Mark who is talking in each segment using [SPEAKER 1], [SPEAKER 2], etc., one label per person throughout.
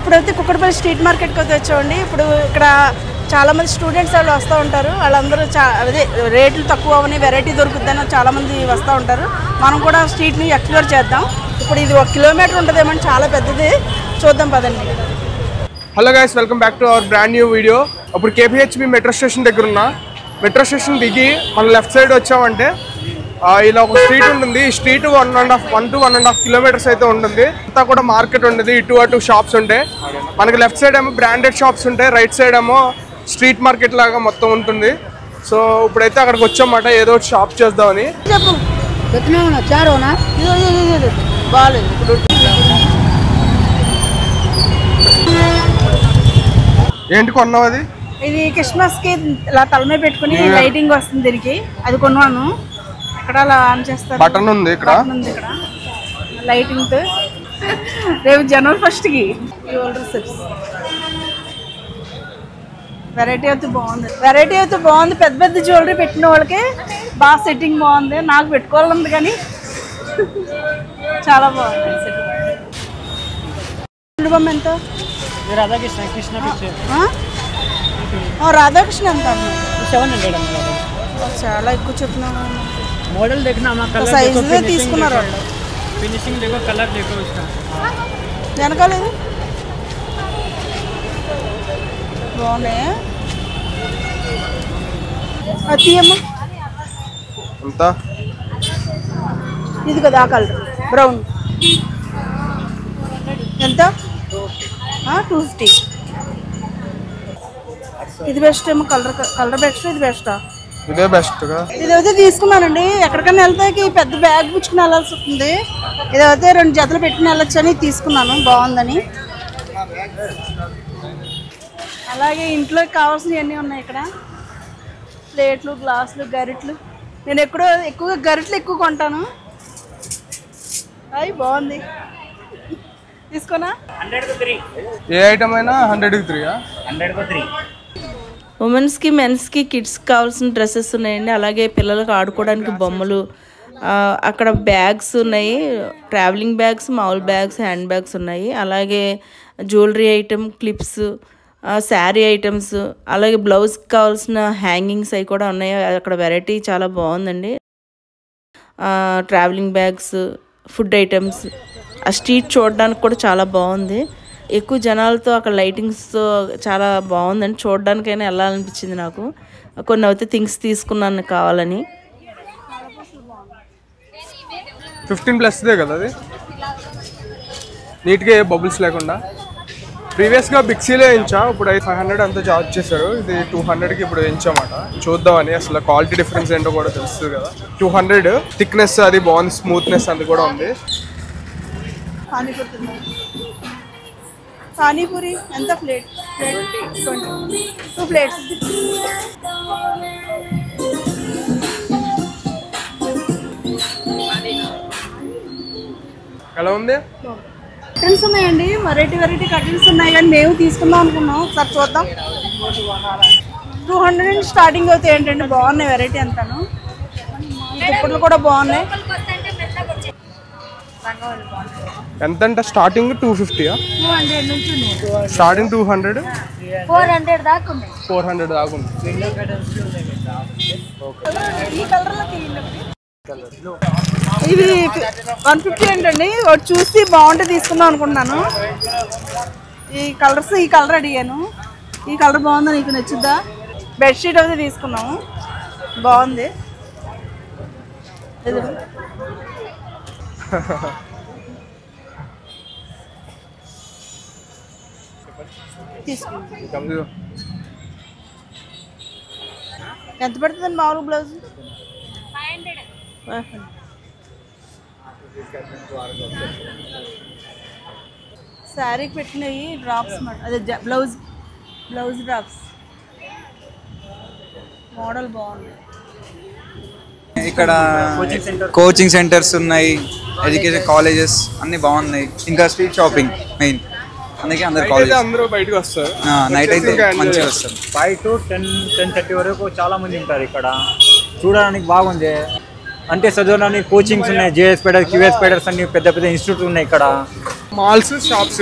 [SPEAKER 1] ఇప్పుడైతే కుక్కడపల్లి స్ట్రీట్ మార్కెట్కి అయితే వచ్చామండి. ఇప్పుడు ఇక్కడ చాలామంది స్టూడెంట్స్ వాళ్ళు వస్తూ ఉంటారు. వాళ్ళందరూ అదే రేట్లు తక్కువ అవని వెరైటీ దొరుకుతుందని చాలామంది వస్తూ ఉంటారు. మనం కూడా స్ట్రీట్ని ఎక్స్ప్లోర్ చేద్దాం. ఇప్పుడు ఇది 1 కిలోమీటర్ ఉంటుందేమో, చాలా పెద్దది. చూద్దాం పదండి.
[SPEAKER 2] Hello guys, welcome back to our brand new video. ఇప్పుడు కేపీహెచ్బి మెట్రో స్టేషన్ దగ్గర ఉన్నా. మెట్రో స్టేషన్ దిగి మన లెఫ్ట్ సైడ్ వచ్చామంటే ఇలా ఒక స్ట్రీట్ ఉంటుంది. ఈ స్ట్రీట్ 1 to 1.5 కిలోమీటర్స్ అయితే ఉంటుంది. అంతా కూడా మార్కెట్ ఉంటుంది. ఇటు అటు షాప్స్ ఉంటాయి. మనకి లెఫ్ట్ సైడ్ ఏమో బ్రాండెడ్ షాప్స్ ఉంటాయి, రైట్ సైడ్ ఏమో స్ట్రీట్ మార్కెట్ లాగా మొత్తం ఉంటుంది. సో ఇప్పుడైతే అక్కడికి వచ్చామన్నమాట, ఏదో ఒకటి షాప్ చేద్దామని. ఏంటి కొన్నావు? అది
[SPEAKER 1] ఇది క్రిస్మస్ కి ఇలా తలమే పెట్టుకుని లైటింగ్ వస్తుంది దీనికి, అది కొన్నాను. ఇక్కడ అలా ఆన్ చేస్తారు,
[SPEAKER 2] బటన్ ఉంది ఇక్కడ
[SPEAKER 1] లైటింగ్ తో. రేపు జనవరి 1st కి జ్యువెలరీ సెట్స్ వెరైటీ అయితే బాగుంది. పెద్ద పెద్ద జ్యువెలరీ పెట్టిన వాళ్ళకి బాగా సెట్టింగ్ బాగుంది. నాకు పెట్టుకోవాలంది కానీ చాలా బాగుంది సెట్టింగ్. బొమ్మ ఎంత? రాధాకృష్ణ ఎంత?
[SPEAKER 3] 700
[SPEAKER 1] చాలా ఎక్కువ చెప్తున్నాను.
[SPEAKER 3] मॉडल देखना हमारा कलर
[SPEAKER 1] సైజ్ తీసుకున్నారు వాళ్ళు.
[SPEAKER 3] फिनिशिंग देखो, कलर देखो इसका.
[SPEAKER 1] వెనకాలేదు బాగున్నాయి. అది అమ్మ
[SPEAKER 2] ఎంత?
[SPEAKER 1] ఇది కదా ఆ కలర్ బ్రౌన్. ఎంత? 250. ఇది బెస్ట్ ఏమో, కలర్ బెస్ట్. ఇది బెస్టా?
[SPEAKER 2] ఇదే బెస్ట్.
[SPEAKER 1] ఇదైతే తీసుకున్నానండి. ఎక్కడికైనా వెళ్తే పెద్ద బ్యాగ్ పుచ్చుకుని వెళ్ళాల్సి వస్తుంది. ఇదైతే 2 జతలు పెట్టుకుని వెళ్ళొచ్చు అని తీసుకున్నాను, బాగుందని. అలాగే ఇంట్లోకి కావాల్సినవన్నీ ఉన్నాయి ఇక్కడ. ప్లేట్లు, గ్లాసులు, గరిట్లు. నేను ఎక్కువగా గరిట్లు ఎక్కువ కొంటాను. అవి బాగుంది, తీసుకోనా?
[SPEAKER 3] 100 को 3.
[SPEAKER 2] ఏ ఐటమ్ అయినా 100కి 3.
[SPEAKER 3] 100 को 3.
[SPEAKER 1] ఉమెన్స్కి, మెన్స్కి, కిడ్స్కి కావాల్సిన డ్రెస్సెస్ ఉన్నాయండి. అలాగే పిల్లలకు ఆడుకోవడానికి బొమ్మలు, అక్కడ బ్యాగ్స్ ఉన్నాయి, ట్రావెలింగ్ బ్యాగ్స్, మామూలు బ్యాగ్స్, హ్యాండ్ బ్యాగ్స్ ఉన్నాయి. అలాగే jewellery item, clips, sari items, అలాగే బ్లౌజ్కి కావాల్సిన హ్యాంగింగ్స్ అవి కూడా ఉన్నాయి. అక్కడ వెరైటీ చాలా బాగుందండి. Travelling bags, food items. ఆ స్ట్రీట్ చూడడానికి కూడా చాలా బాగుంది. ఎక్కువ జనాలతో, అక్కడ లైటింగ్స్తో చాలా బాగుందండి. చూడడానికైనా వెళ్ళాలనిపించింది నాకు. కొన్ని అయితే థింగ్స్ తీసుకున్నాను కావాలని.
[SPEAKER 2] 15+ కదా అది. నీట్గా ఏ బబుల్స్ లేకుండా. ప్రీవియస్గా బిక్సీలో వేయించా, ఇప్పుడు 500 అంతా చార్జ్ చేశారు. ఇది 200కి ఇప్పుడు వేయించామాట. చూద్దామని, అసలు క్వాలిటీ డిఫరెన్స్ ఏంటో కూడా తెలుస్తుంది కదా. 200 థిక్నెస్ అది బాగుంది, స్మూత్నెస్ అది కూడా ఉంది.
[SPEAKER 1] పానీపూరి ఎంత ప్లేట్? 20. 2 ప్లేట్స్.
[SPEAKER 2] ఎలా ఉంది?
[SPEAKER 1] కర్టన్స్ ఉన్నాయండి, వెరైటీ కర్టన్స్ ఉన్నాయి. కానీ మేము తీసుకుందాం అనుకున్నాం, ఒకసారి చూద్దాం. 200 నుంచి స్టార్టింగ్ అవుతాయి. ఏంటంటే బాగున్నాయి వెరైటీ అంతాను. ఈ దుప్పట్లు కూడా బాగున్నాయి.
[SPEAKER 2] ఎంత అంటే స్టార్టింగ్ 250?
[SPEAKER 1] 200 నుంచి
[SPEAKER 2] స్టార్టింగ్ 200,
[SPEAKER 1] 400 దాకా ఉన్నాయి.
[SPEAKER 2] 400 దాకా ఉంది.
[SPEAKER 1] ఈ కలర్లోకి ఇది 150 ఏంటండి. ఒకటి చూసి బాగుంటే తీసుకుందాం అనుకుంటున్నాను. ఈ కలర్ అడిగాను. ఈ కలర్ బాగుందా, నీకు నచ్చుద్దా? బెడ్షీట్ అయితే తీసుకున్నాము, బాగుంది. ఎంత పడుతుందండి మామూలు బ్లౌజ్? 500. శారీకి పెట్టినవి డ్రాప్స్ మాట, అదే బ్లౌజ్ డ్రాప్స్. మోడల్ బాగుంది.
[SPEAKER 4] ఇక్కడ కోచింగ్ సెంటర్స్ ఉన్నాయి, ఎడ్యుకేషన్ కాలేజెస్ అన్ని బాగున్నాయి. ఇంకా స్ట్రీట్ షాపింగ్ మెయిన్, అందుకే అందరూ
[SPEAKER 2] బయటకు వస్తారు.
[SPEAKER 4] నైట్ అయితే మంచిగా వస్తారు.
[SPEAKER 3] 5 to 10:30 వరకు చాలా మంది ఉంటారు ఇక్కడ. చూడడానికి బాగుంది. అంటే చదవడానికి కోచింగ్స్ ఉన్నాయి, జేఎస్ పెడర్, క్యూఎస్ పెడర్స్ అన్ని పెద్ద పెద్ద ఇన్స్టిట్యూట్ ఉన్నాయి ఇక్కడ.
[SPEAKER 2] మాల్స్ షాప్స్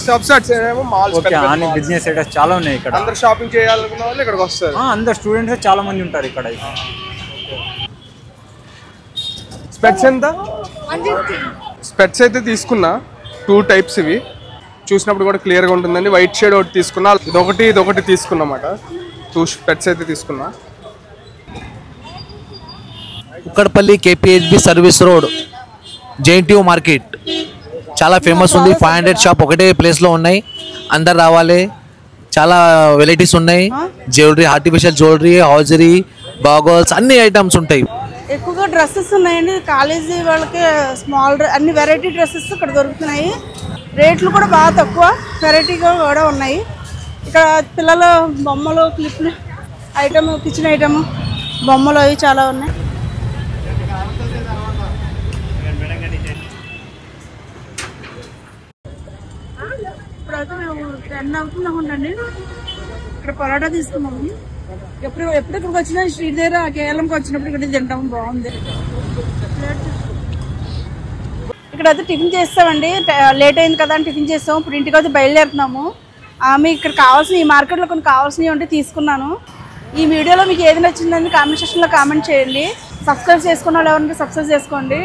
[SPEAKER 2] షాప్స్ అటేమో మాల్స్
[SPEAKER 3] అన్ని బిజినెస్ ఐడియాస్ చాలా ఉన్నాయి ఇక్కడ.
[SPEAKER 2] అందరూ షాపింగ్ చేయాలనుకున్న వాళ్ళు ఇక్కడికి వస్తారు.
[SPEAKER 3] అందరు స్టూడెంట్స్ చాలా మంది ఉంటారు ఇక్కడ.
[SPEAKER 2] స్పెట్స్ ఎంత? స్పెట్స్ అయితే తీసుకున్నా 2 టైప్స్. ఇవి చూసినప్పుడు కూడా క్లియర్గా ఉంటుందండి. వైట్ షేడ్ ఒకటి తీసుకున్నా, ఇదొకటి తీసుకున్నమాట. 2 స్పెట్స్ అయితే తీసుకున్నా.
[SPEAKER 5] Kukkadapalli KPHB service road JNTU market చాలా ఫేమస్ ఉంది. 500 షాప్ ఒకటే ప్లేస్లో ఉన్నాయి. అందరు రావాలి. చాలా వెరైటీస్ ఉన్నాయి. జ్యువెలరీ, ఆర్టిఫిషియల్ జ్యువెలరీ, హౌజరీ, బాగోల్స్ అన్ని ఐటమ్స్ ఉంటాయి.
[SPEAKER 6] ఎక్కువగా డ్రెస్సెస్ ఉన్నాయండి. కాలేజీ వాళ్ళకి స్మాల్ అన్ని వెరైటీ డ్రెస్సెస్ ఇక్కడ దొరుకుతున్నాయి. రేట్లు కూడా బాగా తక్కువ, వెరైటీగా కూడా ఉన్నాయి. ఇక్కడ పిల్లల బొమ్మలు, క్లిప్లు ఐటమ్, కిచెన్ ఐటమ్ బొమ్మలు అవి చాలా ఉన్నాయి. ఇప్పుడైతే మేము 10 అవుతుందండి. ఇక్కడ పరోటా తీసుకున్నాము. ఎప్పుడు ఇక్కడికి వచ్చినా స్ట్రీట్ దగ్గర కేరళంకి వచ్చినప్పుడు ఇక్కడ తింటాం, బాగుంది. ఇక్కడైతే టిఫిన్ చేస్తామండి. లేట్ అయింది కదా అని టిఫిన్ చేస్తాము. ఇప్పుడు ఇంటికి అయితే బయలుదేరుతున్నాము. మీకు ఇక్కడ కావాల్సిన ఈ మార్కెట్లో కొన్ని కావాల్సినవి ఉంటే తీసుకున్నాను. ఈ వీడియోలో మీకు ఏది నచ్చిందని కామెంట్ సెక్షన్లో కామెంట్ చేయండి. సబ్స్క్రైబ్ చేసుకున్న వాళ్ళు ఎవరంటే సబ్స్క్రైబ్ చేసుకోండి.